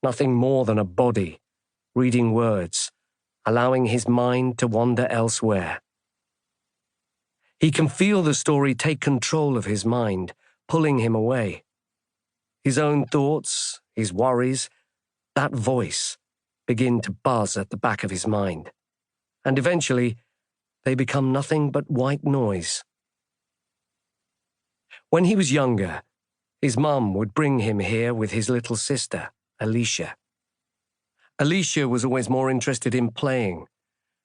nothing more than a body, reading words, allowing his mind to wander elsewhere. He can feel the story take control of his mind, pulling him away. His own thoughts, his worries, that voice, begin to buzz at the back of his mind, and eventually they become nothing but white noise. When he was younger, his mum would bring him here with his little sister, Aleisha. Aleisha was always more interested in playing,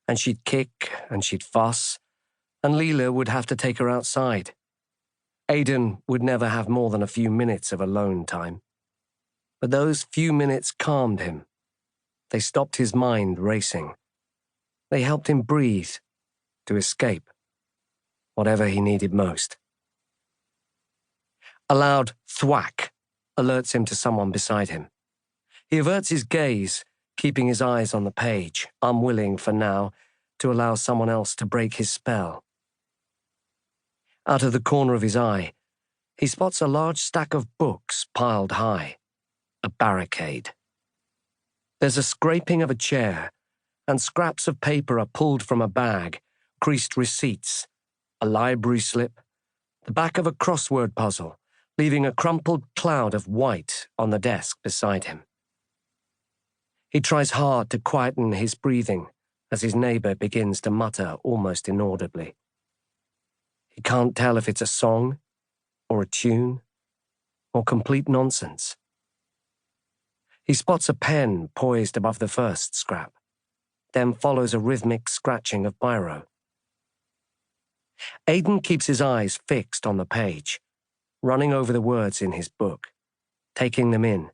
and she'd kick and she'd fuss, and Leela would have to take her outside. Aidan would never have more than a few minutes of alone time. But those few minutes calmed him. They stopped his mind racing. They helped him breathe, to escape, whatever he needed most. A loud thwack alerts him to someone beside him. He averts his gaze, keeping his eyes on the page, unwilling for now to allow someone else to break his spell. Out of the corner of his eye, he spots a large stack of books piled high, a barricade. There's a scraping of a chair, and scraps of paper are pulled from a bag, creased receipts, a library slip, the back of a crossword puzzle, leaving a crumpled cloud of white on the desk beside him. He tries hard to quieten his breathing as his neighbor begins to mutter almost inaudibly. He can't tell if it's a song, or a tune, or complete nonsense. He spots a pen poised above the first scrap, then follows a rhythmic scratching of biro. Aidan keeps his eyes fixed on the page, running over the words in his book, taking them in,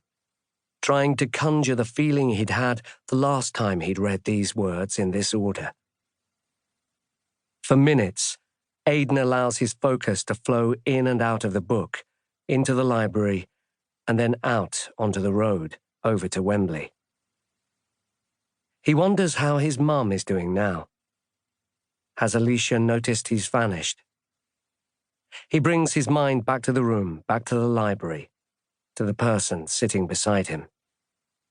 trying to conjure the feeling he'd had the last time he'd read these words in this order. For minutes, Aidan allows his focus to flow in and out of the book, into the library, and then out onto the road, over to Wembley. He wonders how his mum is doing now. Has Aleisha noticed he's vanished? He brings his mind back to the room, back to the library, to the person sitting beside him,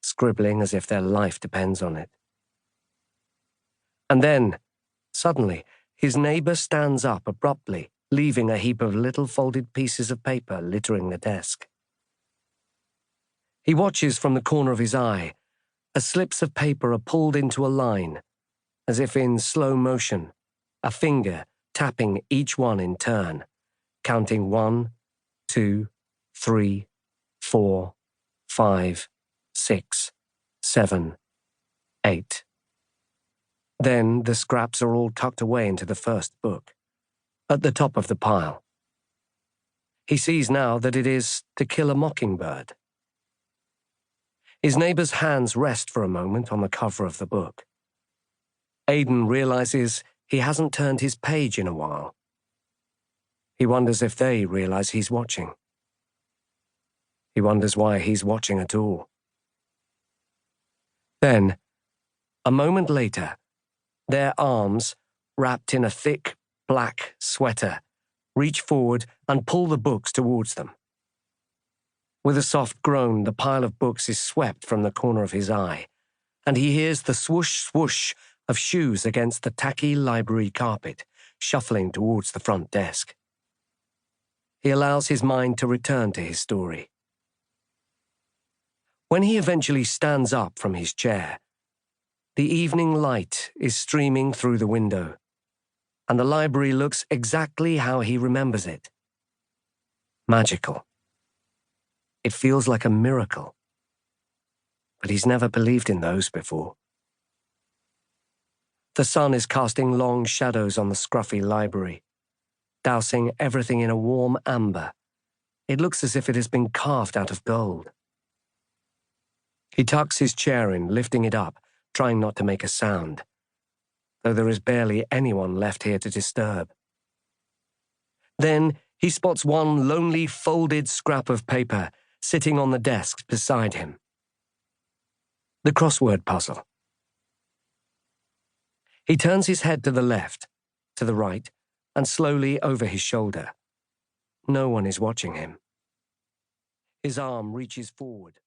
scribbling as if their life depends on it. And then, suddenly, his neighbor stands up abruptly, leaving a heap of little folded pieces of paper littering the desk. He watches from the corner of his eye as slips of paper are pulled into a line, as if in slow motion, a finger tapping each one in turn, counting 1, 2, 3, 4, 5, 6, 7, 8. Then the scraps are all tucked away into the first book, at the top of the pile. He sees now that it is To Kill a Mockingbird. His neighbor's hands rest for a moment on the cover of the book. Aidan realizes he hasn't turned his page in a while. He wonders if they realize he's watching. He wonders why he's watching at all. Then, a moment later, their arms, wrapped in a thick, black sweater, reach forward and pull the books towards them. With a soft groan, the pile of books is swept from the corner of his eye, and he hears the swoosh-swoosh of shoes against the tacky library carpet, shuffling towards the front desk. He allows his mind to return to his story. When he eventually stands up from his chair, the evening light is streaming through the window, and the library looks exactly how he remembers it. Magical. It feels like a miracle. But he's never believed in those before. The sun is casting long shadows on the scruffy library, dousing everything in a warm amber. It looks as if it has been carved out of gold. He tucks his chair in, lifting it up, trying not to make a sound, though there is barely anyone left here to disturb. Then he spots one lonely folded scrap of paper sitting on the desk beside him. The crossword puzzle. He turns his head to the left, to the right, and slowly over his shoulder. No one is watching him. His arm reaches forward.